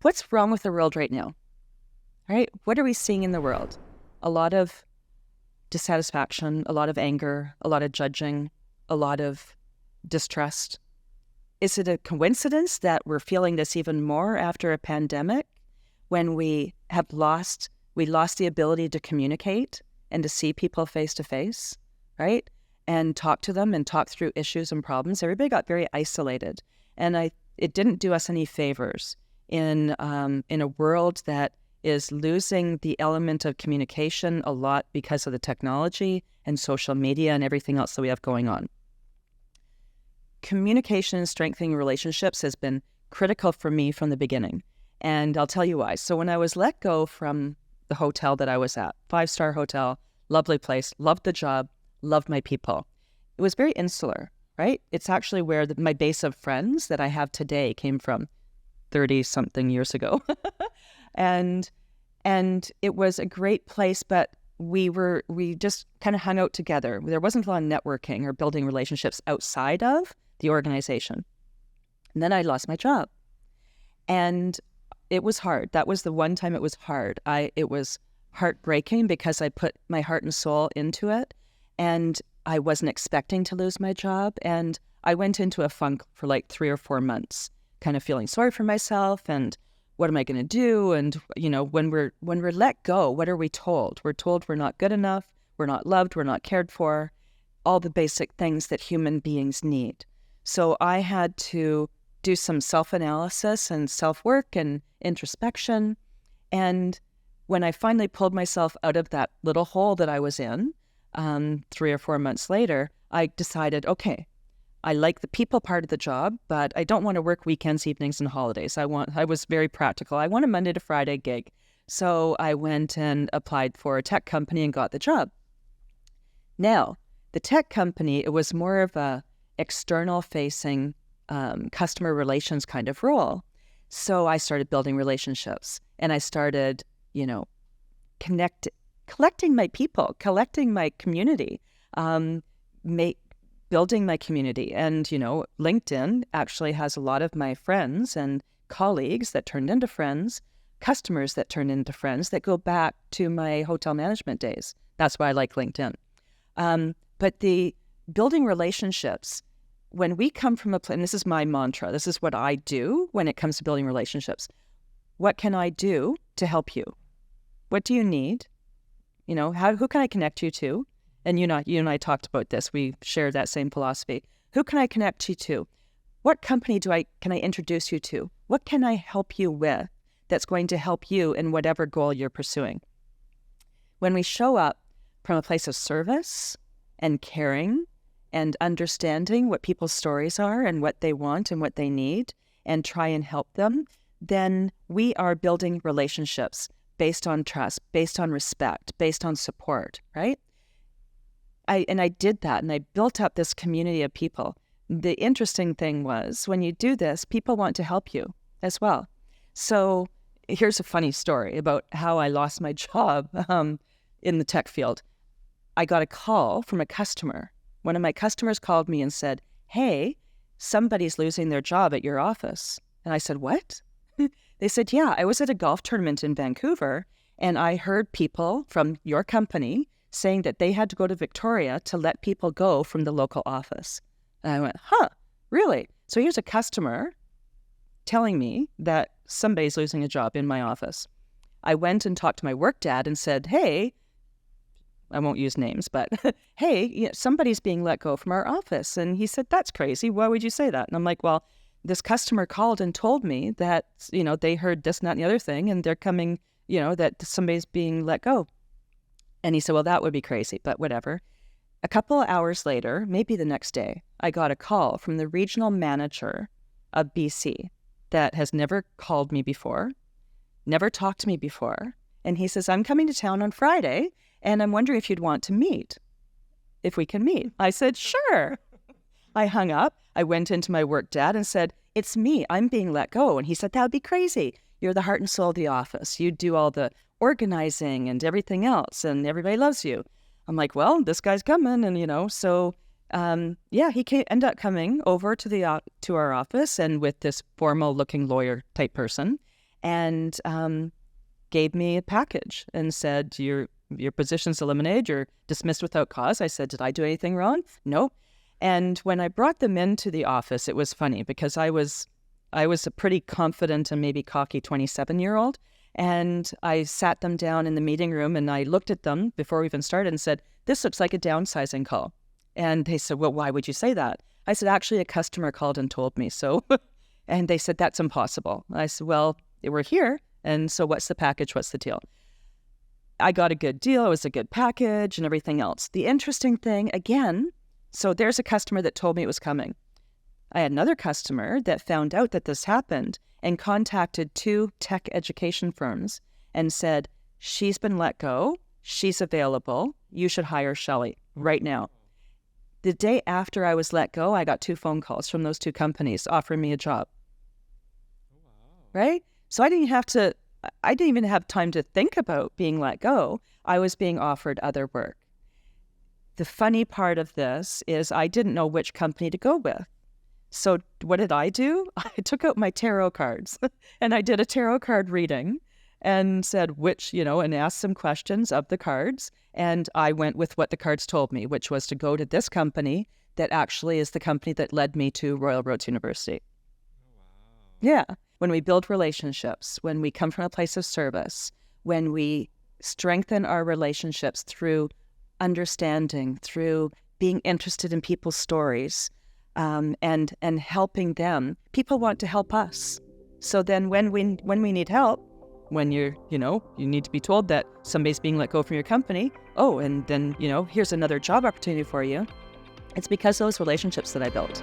what's wrong with the world right now? Right? What are we seeing in the world? A lot of dissatisfaction, a lot of anger, a lot of judging, a lot of distrust. Is it a coincidence that we're feeling this even more after a pandemic when we lost the ability to communicate and to see people face to face, right? And talk to them and talk through issues and problems. Everybody got very isolated. And it didn't do us any favors in a world that is losing the element of communication a lot because of the technology and social media and everything else that we have going on. Communication and strengthening relationships has been critical for me from the beginning. And I'll tell you why. So when I was let go from the hotel that I was at, 5-star hotel, lovely place, loved the job, loved my people. It was very insular, right? It's actually where my base of friends that I have today came from 30-something years ago. And it was a great place, but we just kind of hung out together. There wasn't a lot of networking or building relationships outside of the organization. And then I lost my job. And it was hard. That was the one time it was hard. It was heartbreaking because I put my heart and soul into it, and I wasn't expecting to lose my job. And I went into a funk for like 3 or 4 months, kind of feeling sorry for myself and what am I going to do? And, when we're let go, what are we told? We're told we're not good enough, we're not loved, we're not cared for, all the basic things that human beings need. So I had to do some self-analysis and self-work and introspection. And when I finally pulled myself out of that little hole that I was in, 3 or 4 months later, I decided, okay, I like the people part of the job, but I don't want to work weekends, evenings, and holidays. I was very practical. I want a Monday to Friday gig. So I went and applied for a tech company and got the job. Now, the tech company, it was more of a external-facing customer relations kind of role. So I started building relationships, and I started, collecting my people, collecting my community, building my community. And, LinkedIn actually has a lot of my friends and colleagues that turned into friends, customers that turned into friends that go back to my hotel management days. That's why I like LinkedIn. But the building relationships, when we come from a place, and this is my mantra, this is what I do when it comes to building relationships. What can I do to help you? What do you need? Who can I connect you to? And you and I talked about this. We shared that same philosophy. Who can I connect you to? What company can I introduce you to? What can I help you with that's going to help you in whatever goal you're pursuing? When we show up from a place of service and caring and understanding what people's stories are and what they want and what they need and try and help them, then we are building relationships based on trust, based on respect, based on support, right? I did that, and I built up this community of people. The interesting thing was, when you do this, people want to help you as well. So here's a funny story about how I lost my job in the tech field. I got a call from a customer. One of my customers called me and said, hey, somebody's losing their job at your office. And I said, what? They said, yeah, I was at a golf tournament in Vancouver, and I heard people from your company saying that they had to go to Victoria to let people go from the local office. And I went, really? So here's a customer telling me that somebody's losing a job in my office. I went and talked to my work dad and said, hey, I won't use names, but hey, somebody's being let go from our office. And he said, that's crazy. Why would you say that? And I'm like, well, this customer called and told me that, they heard this, and that, and the other thing, and they're coming, that somebody's being let go. And he said, well, that would be crazy, but whatever. A couple of hours later, maybe the next day, I got a call from the regional manager of BC that has never called me before, never talked to me before. And he says, I'm coming to town on Friday, and I'm wondering if you'd want to meet, if we can meet. I said, sure. I hung up. I went into my work dad and said, it's me. I'm being let go. And he said, that would be crazy. You're the heart and soul of the office. You do all the organizing and everything else, and everybody loves you. I'm like, well, this guy's coming, and so he ended up coming over to our office, and with this formal looking lawyer type person, and gave me a package and said, your position's eliminated, you're dismissed without cause. I said, did I do anything wrong? No. And when I brought them into the office, it was funny because I was a pretty confident and maybe cocky 27-year-old. And I sat them down in the meeting room and I looked at them before we even started and said, this looks like a downsizing call. And they said, well, why would you say that? I said, actually, a customer called and told me so. And they said, that's impossible. I said, well, we're here. And so what's the package? What's the deal? I got a good deal. It was a good package and everything else. The interesting thing, again, so there's a customer that told me it was coming. I had another customer that found out that this happened and contacted 2 tech education firms and said, she's been let go. She's available. You should hire Shelley right now. The day after I was let go, I got 2 phone calls from those 2 companies offering me a job. Right? So I didn't even have time to think about being let go. I was being offered other work. The funny part of this is I didn't know which company to go with. So what did I do? I took out my tarot cards and I did a tarot card reading and said and asked some questions of the cards. And I went with what the cards told me, which was to go to this company that actually is the company that led me to Royal Roads University. Yeah. When we build relationships, when we come from a place of service, when we strengthen our relationships through understanding, through being interested in people's stories, and helping them, people want to help us. So then when we need help, when you need to be told that somebody's being let go from your company, and then, here's another job opportunity for you. It's because of those relationships that I built.